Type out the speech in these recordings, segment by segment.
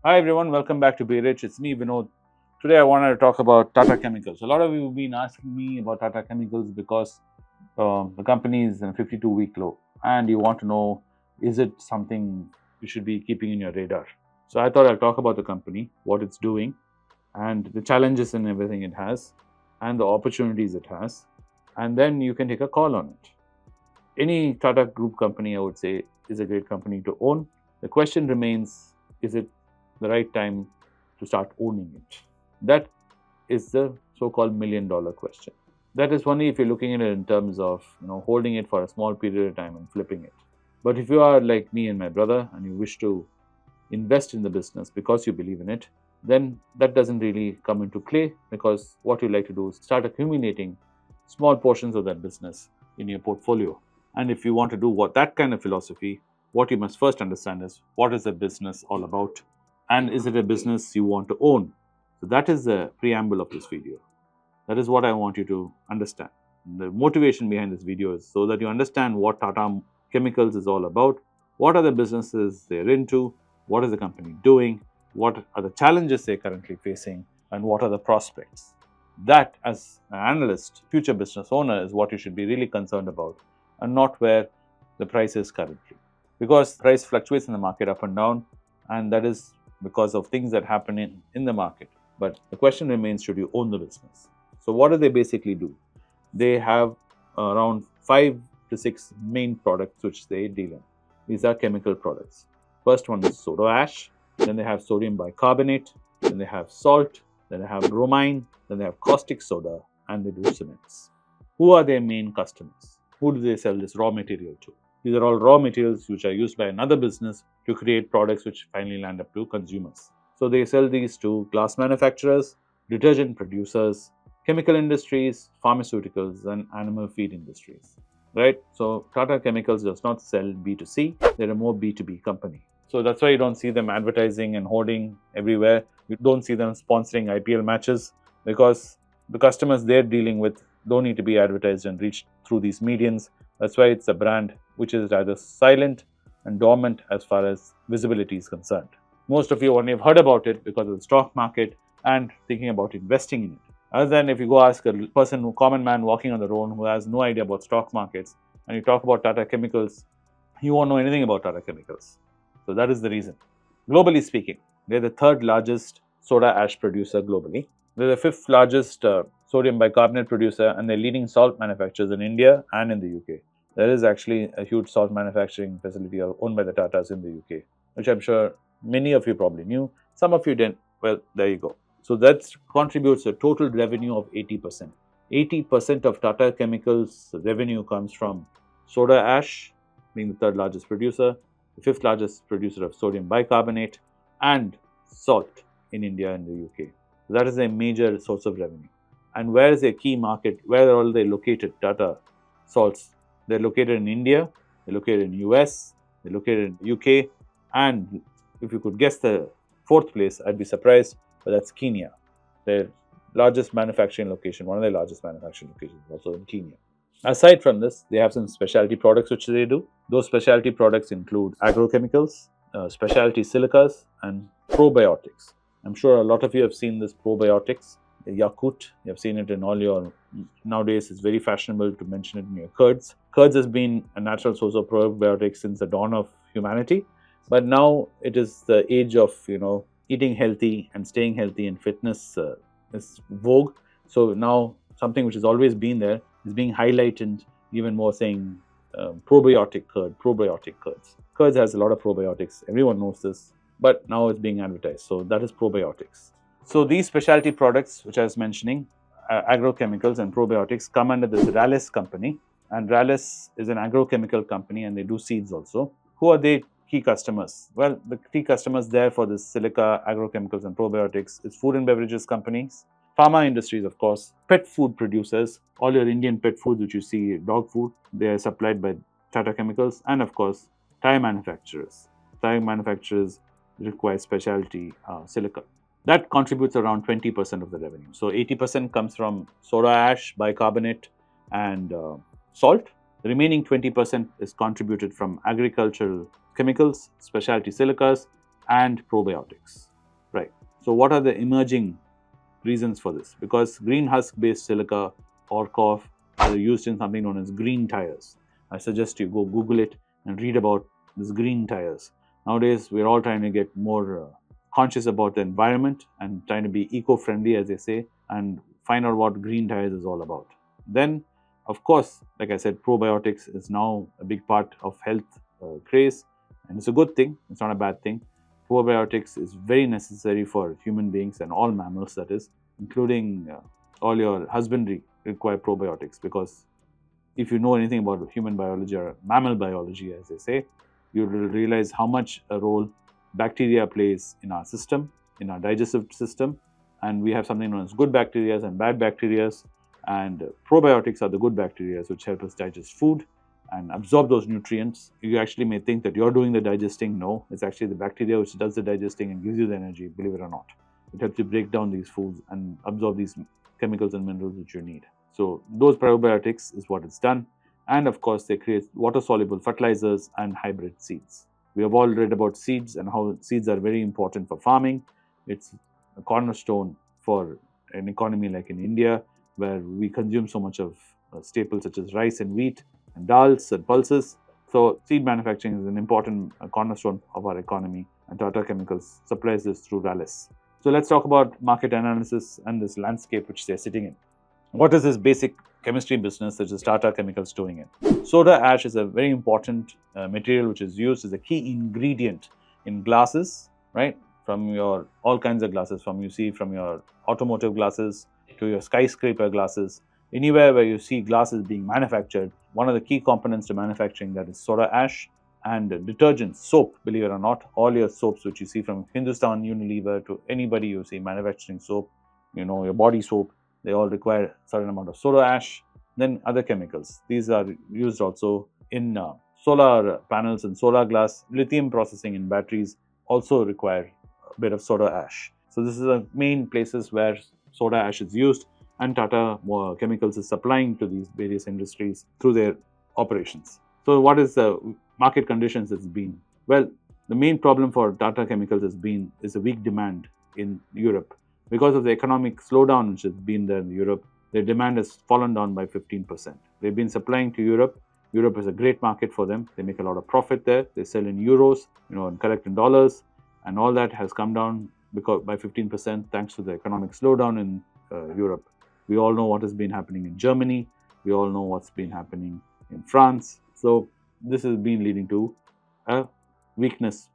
Hi everyone, welcome back to Be Rich. It's me, Vinod. Today I wanted to talk about Tata Chemicals. A lot of you have been asking me about Tata Chemicals because the company is in a 52-week low and you want to know, is it something you should be keeping in your radar? So I thought I'll talk about the company, what it's doing, and the challenges and everything it has, and the opportunities it has, and then you can take a call on it. Any Tata Group company, I would say, is a great company to own. The question remains, is it the right time to start owning it? That is the so-called $1 million question. That is only if you're looking at it in terms of holding it for a small period of time and flipping it. But if you are like me and my brother and you wish to invest in the business because you believe in it, then that doesn't really come into play, because what you like to do is start accumulating small portions of that business in your portfolio. And if you want to do that kind of philosophy, what you must first understand is, what is the business all about, and is it a business you want to own? So that is the preamble of this video. That is what I want you to understand. The motivation behind this video is so that you understand what Tata Chemicals is all about, what are the businesses they're into, what is the company doing, what are the challenges they're currently facing, and what are the prospects. That, as an analyst, future business owner, is what you should be really concerned about, and not where the price is currently. Because price fluctuates in the market up and down, and that is because of things that happen in the market. But the question remains, should you own the business? So what do they basically do? They have around 5 to 6 main products which they deal in. These are chemical products. First one is soda ash, then they have sodium bicarbonate, then they have salt, then they have bromine, then they have caustic soda, and they do cements. Who are their main customers? Who do they sell this raw material to? These are all raw materials which are used by another business to create products which finally land up to consumers. So they sell these to glass manufacturers, detergent producers, chemical industries, pharmaceuticals, and animal feed industries. Right? So Tata Chemicals does not sell B2C, they're a more B2B company. So that's why you don't see them advertising and hoarding everywhere. You don't see them sponsoring IPL matches, because the customers they're dealing with don't need to be advertised and reached through these mediums. That's why it's a brand which is rather silent and dormant as far as visibility is concerned. Most of you only have heard about it because of the stock market and thinking about investing in it. Other than if you go ask a person, common man walking on the road who has no idea about stock markets, and you talk about Tata Chemicals, he won't know anything about Tata Chemicals. So that is the reason. Globally speaking, they're the third largest soda ash producer globally. They're the fifth largest sodium bicarbonate producer, and they're leading salt manufacturers in India and in the UK. There is actually a huge salt manufacturing facility owned by the Tatas in the UK, which I'm sure many of you probably knew. Some of you didn't. Well, there you go. So that contributes a total revenue of 80%. 80% of Tata Chemicals' revenue comes from soda ash, being the third largest producer, the fifth largest producer of sodium bicarbonate, and salt in India and the UK. So that is a major source of revenue. And where is their key market? Where are all they located, Tata salts? They're located in India, they're located in US, they're located in UK, and if you could guess the fourth place, I'd be surprised, but that's Kenya. Their largest manufacturing location, one of their largest manufacturing locations, also in Kenya. Aside from this, they have some specialty products which they do. Those specialty products include agrochemicals, specialty silicas, and probiotics. I'm sure a lot of you have seen this probiotics, the Yakult. You have seen it in all your, nowadays it's very fashionable to mention it in your curds. Curds has been a natural source of probiotics since the dawn of humanity, but now it is the age of eating healthy and staying healthy, and fitness is vogue. So now something which has always been there is being highlighted even more, saying probiotic curds. Curds has a lot of probiotics. Everyone knows this, but now it's being advertised. So that is probiotics. So these specialty products, which I was mentioning, agrochemicals and probiotics, come under this Rallis company. And Rallis is an agrochemical company, and they do seeds also. Who are they key customers? Well, the key customers there for this silica, agrochemicals, and probiotics is food and beverages companies, pharma industries, of course, pet food producers. All your Indian pet foods which you see, dog food, they are supplied by Tata Chemicals, and of course, tire manufacturers. Tire manufacturers require specialty silica. That contributes around 20% of the revenue. So 80% comes from soda ash, bicarbonate, and salt. The remaining 20% is contributed from agricultural chemicals, specialty silicas, and probiotics, right? So what are the emerging reasons for this? Because green husk based silica or cough are used in something known as green tires. I suggest you go Google it and read about these green tires. Nowadays, we're all trying to get more conscious about the environment and trying to be eco-friendly, as they say, and find out what green tires is all about. Then, of course, like I said, probiotics is now a big part of health craze, and it's a good thing. It's not a bad thing. Probiotics is very necessary for human beings and all mammals, that is, including all your husbandry require probiotics, because if you know anything about human biology or mammal biology, as they say, you will realize how much a role bacteria plays in our system, in our digestive system. And we have something known as good bacteria and bad bacteria. And probiotics are the good bacteria which help us digest food and absorb those nutrients. You actually may think that you're doing the digesting. No, it's actually the bacteria which does the digesting and gives you the energy, believe it or not. It helps you break down these foods and absorb these chemicals and minerals which you need. So those probiotics is what it's done. And of course, they create water-soluble fertilizers and hybrid seeds. We have all read about seeds and how seeds are very important for farming. It's a cornerstone for an economy like in India, where we consume so much of staples such as rice and wheat and dals and pulses. So seed manufacturing is an important cornerstone of our economy, and Tata Chemicals supplies this through Rallis. So let's talk about market analysis and this landscape which they're sitting in. What is this basic chemistry business that is Tata Chemicals doing it? Soda ash is a very important material which is used as a key ingredient in glasses, right? From your all kinds of glasses, from your automotive glasses to your skyscraper glasses, anywhere where you see glasses being manufactured, one of the key components to manufacturing that is soda ash. And detergents, soap, believe it or not, all your soaps which you see from Hindustan Unilever to anybody you see manufacturing soap, your body soap, they all require a certain amount of soda ash. Then other chemicals. These are used also in solar panels and solar glass. Lithium processing in batteries also require a bit of soda ash. So this is the main places where soda ash is used, and Tata Chemicals is supplying to these various industries through their operations. So what is the market conditions it's been? Well, the main problem for Tata Chemicals is a weak demand in Europe. Because of the economic slowdown which has been there in Europe, their demand has fallen down by 15%. They've been supplying to Europe. Europe is a great market for them. They make a lot of profit there. They sell in euros, and collect in dollars, and all that has come down by 15% thanks to the economic slowdown in Europe. We all know what has been happening in Germany. We all know what's been happening in France. So this has been leading to a weakness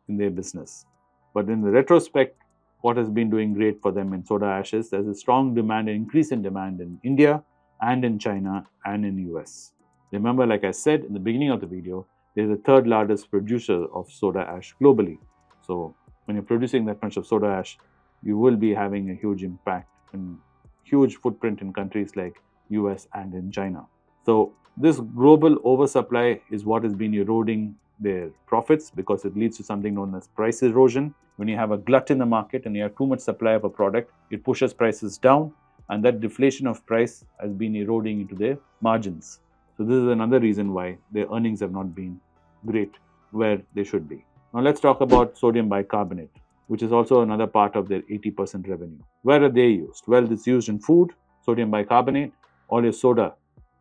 in their business. But in the retrospect, what has been doing great for them in soda ashes, there's a strong demand, an increase in demand in India and in China and in US. Remember, like I said in the beginning of the video, there's the third largest producer of soda ash globally. So when you're producing that much of soda ash, you will be having a huge impact and huge footprint in countries like US and in China. So this global oversupply is what has been eroding their profits, because it leads to something known as price erosion. When you have a glut in the market and you have too much supply of a product, it pushes prices down, and that deflation of price has been eroding into their margins. So this is another reason why their earnings have not been great where they should be. Now let's talk about sodium bicarbonate, which is also another part of their 80% revenue. Where are they used? Well, it's used in food, sodium bicarbonate, all your soda.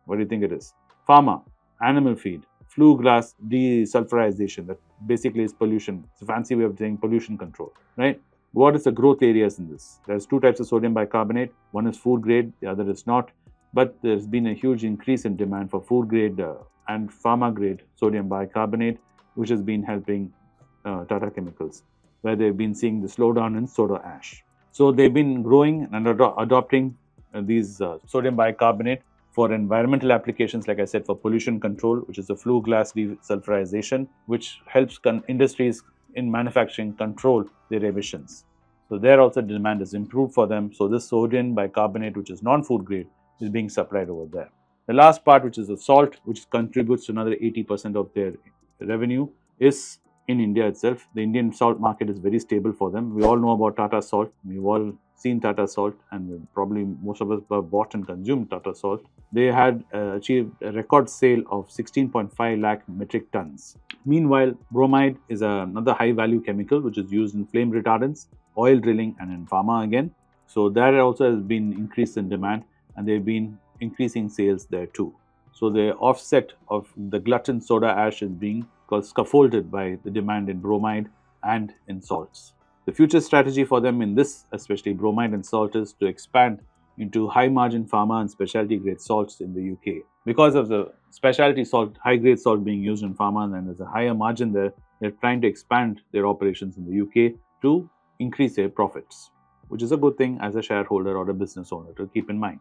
What do you think it is? Pharma, animal feed, flue gas desulfurization, that basically is pollution. It's a fancy way of saying pollution control, right? What is the growth areas in this? There's two types of sodium bicarbonate. One is food grade, the other is not. But there's been a huge increase in demand for food grade and pharma grade sodium bicarbonate, which has been helping Tata Chemicals, where they've been seeing the slowdown in soda ash. So they've been growing and adopting these sodium bicarbonate for environmental applications, like I said, for pollution control, which is the flue gas desulfurization, which helps industries in manufacturing control their emissions. So there also demand is improved for them. So this sodium bicarbonate, which is non-food grade, is being supplied over there. The last part, which is the salt, which contributes to another 80% of their revenue, is in India itself. The Indian salt market is very stable for them. We all know about Tata salt. We've all seen Tata salt, and probably most of us have bought and consumed Tata salt. they had achieved a record sale of 16.5 lakh metric tons. Meanwhile, bromide is another high value chemical which is used in flame retardants, oil drilling, and in pharma again. So, that also has been increased in demand, and they've been increasing sales there too. So, the offset of the gluten soda ash is being scaffolded by the demand in bromide and in salts. The future strategy for them in this, especially bromide and salt, is to expand into high margin pharma and specialty grade salts in the UK. Because of the specialty salt, high grade salt being used in pharma, and there's a higher margin there, they're trying to expand their operations in the UK to increase their profits, which is a good thing as a shareholder or a business owner to keep in mind.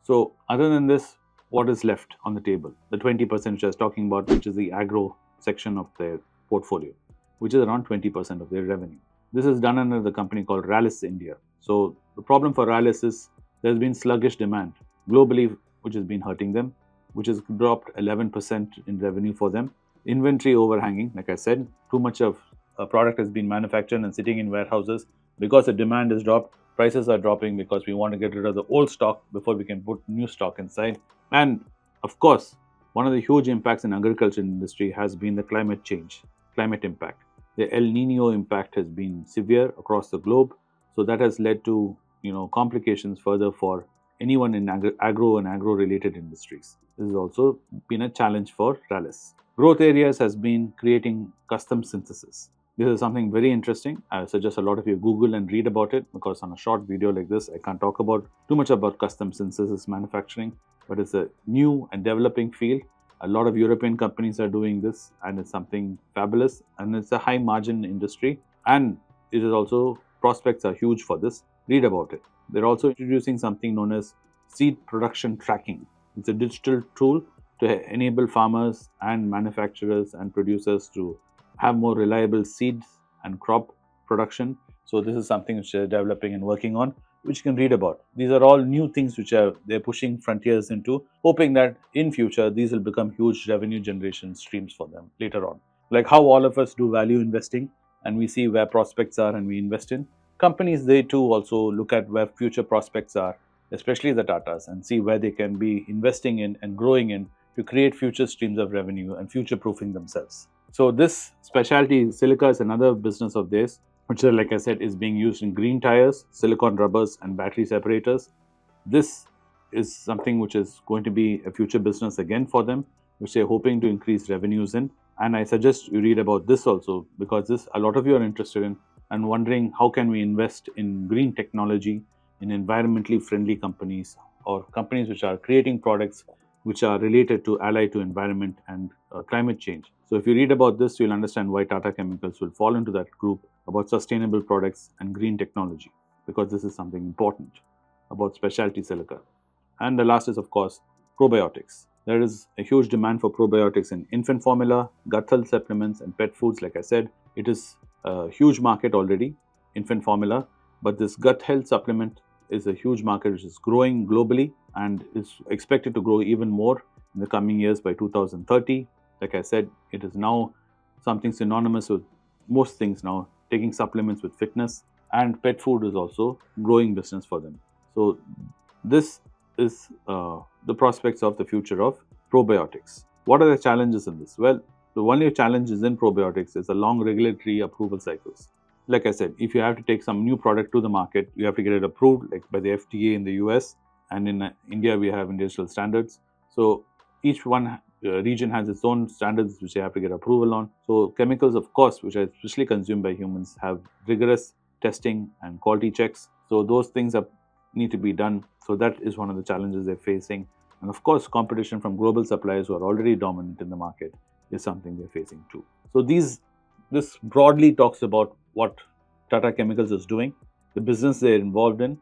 So, other than this, what is left on the table? The 20% which I was talking about, which is the agro section of their portfolio, which is around 20% of their revenue. This is done under the company called Rallis India. So, the problem for Rallis is there's been sluggish demand globally, which has been hurting them, which has dropped 11% in revenue for them. Inventory overhanging, like I said, too much of a product has been manufactured and sitting in warehouses. Because the demand is dropped, prices are dropping because we want to get rid of the old stock before we can put new stock inside. And of course, one of the huge impacts in agriculture industry has been the climate change, climate impact. The El Nino impact has been severe across the globe. So that has led to complications further for anyone in agro and agro-related industries. This has also been a challenge for Rallis. Growth areas has been creating custom synthesis. This is something very interesting. I suggest a lot of you Google and read about it, because on a short video like this, I can't talk about too much about custom synthesis manufacturing, but it's a new and developing field. A lot of European companies are doing this, and it's something fabulous, and it's a high margin industry, and it is also, prospects are huge for this. Read about it. They're also introducing something known as seed production tracking. It's a digital tool to enable farmers and manufacturers and producers to have more reliable seeds and crop production. So this is something which they're developing and working on, which you can read about. These are all new things which they're pushing frontiers into, hoping that in future these will become huge revenue generation streams for them later on. Like how all of us do value investing, and we see where prospects are and we invest in. Companies, they too also look at where future prospects are, especially the Tatas, and see where they can be investing in and growing in to create future streams of revenue and future proofing themselves. So this specialty silica is another business of theirs, which, like I said, is being used in green tires, silicon rubbers, and battery separators. This is something which is going to be a future business again for them, which they're hoping to increase revenues in. And I suggest you read about this also, because this a lot of you are interested in and wondering how can we invest in green technology, in environmentally friendly companies, or companies which are creating products which are related to allied to environment and climate change. So if you read about this, you'll understand why Tata Chemicals will fall into that group about sustainable products and green technology, because this is something important about specialty silica. And the last is, of course, probiotics. There is a huge demand for probiotics in infant formula, gut health supplements, and pet foods. Like I said, it is a huge market already, infant formula, but this gut health supplement is a huge market which is growing globally and is expected to grow even more in the coming years by 2030. Like I said, it is now something synonymous with most things now, taking supplements with fitness, and pet food is also growing business for them. So this is the prospects of the future of probiotics. What are the challenges in this? Well, the only challenge is in probiotics is the long regulatory approval cycles. Like I said, if you have to take some new product to the market, you have to get it approved, like by the FDA in the US, and in India we have industrial standards. So each one region has its own standards which they have to get approval on. So chemicals, of course, which are especially consumed by humans, have rigorous testing and quality checks. So those things need to be done. So that is one of the challenges they're facing. And of course, competition from global suppliers who are already dominant in the market is something they're facing too. So this broadly talks about what Tata Chemicals is doing, the business they're involved in,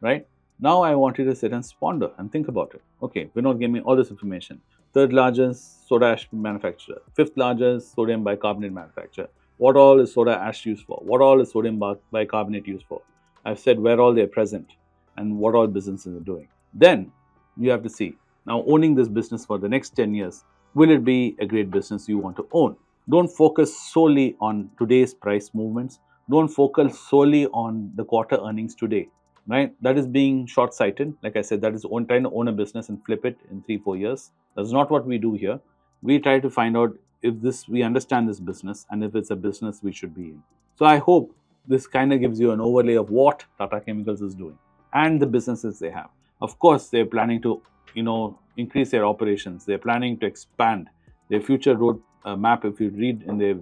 right? Now I want you to sit and ponder and think about it. Okay, Vinod gave me all this information. Third largest soda ash manufacturer, fifth largest sodium bicarbonate manufacturer. What all is soda ash used for? What all is sodium bicarbonate used for? I've said where all they're present and what all businesses are doing. Then you have to see, now owning this business for the next 10 years, will it be a great business you want to own? Don't focus solely on today's price movements. Don't focus solely on the quarter earnings today. right? That is being short-sighted. Like I said, that is trying to own a business and flip it in 3-4 years. That's not what we do here. We try to find out if we understand this business and if it's a business we should be in. So I hope this kind of gives you an overlay of what Tata Chemicals is doing and the businesses they have. Of course, they're planning to, increase their operations. They're planning to expand their future road map. If you read in their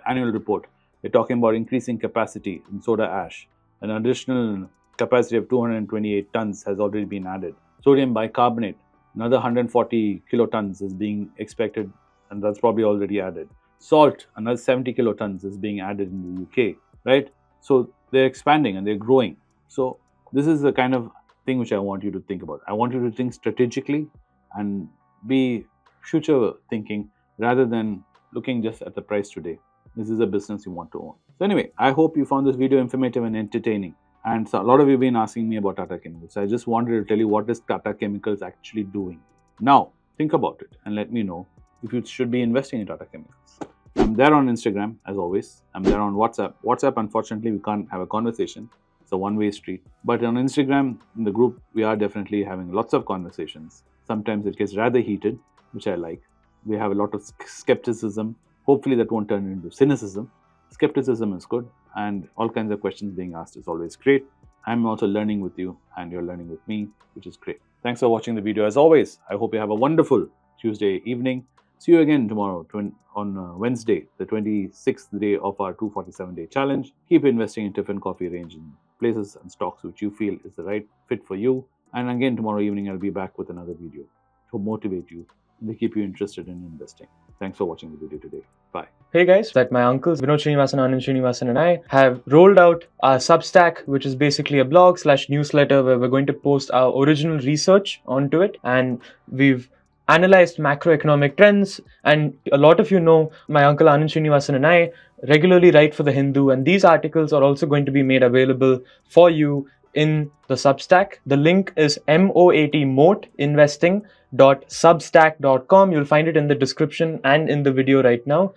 annual report, they're talking about increasing capacity in soda ash. An additional capacity of 228 tons has already been added. Sodium bicarbonate, another 140 kilotons is being expected, and that's probably already added. Salt, another 70 kilotons is being added in the UK, right? So they're expanding and they're growing. So this is the kind of thing which I want you to think about. I want you to think strategically and be future thinking rather than looking just at the price today. This is a business you want to own. So anyway, I hope you found this video informative and entertaining. And so a lot of you have been asking me about Tata Chemicals. So I just wanted to tell you what is Tata Chemicals actually doing. Now, think about it and let me know if you should be investing in Tata Chemicals. I'm there on Instagram, as always. I'm there on WhatsApp. WhatsApp, unfortunately, we can't have a conversation. It's a one-way street. But on Instagram, in the group, we are definitely having lots of conversations. Sometimes it gets rather heated, which I like. We have a lot of skepticism. Hopefully that won't turn into cynicism. Skepticism is good, and all kinds of questions being asked is always great. I'm also learning with you, and you're learning with me, which is great. Thanks for watching the video. As always, I hope you have a wonderful Tuesday evening. See you again tomorrow on Wednesday, the 26th day of our 247-day challenge. Keep investing in Tiffin Coffee range in places and stocks which you feel is the right fit for you. And again, tomorrow evening, I'll be back with another video to motivate you and to keep you interested in investing. Thanks for watching the video today. Bye. Hey guys, that my uncles VinodSrinivasan, Anand Srinivasan and I have rolled out our Substack, which is basically a blog/newsletter where we're going to post our original research onto it, and we've analyzed macroeconomic trends. And a lot of you know my uncle Anand Srinivasan and I regularly write for The Hindu, and these articles are also going to be made available for you in the Substack. The link is moatinvesting.substack.com. You'll find it in the description and in the video right now.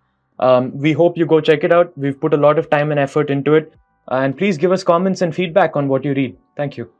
We hope you go check it out. We've put a lot of time and effort into it. And please give us comments and feedback on what you read. Thank you.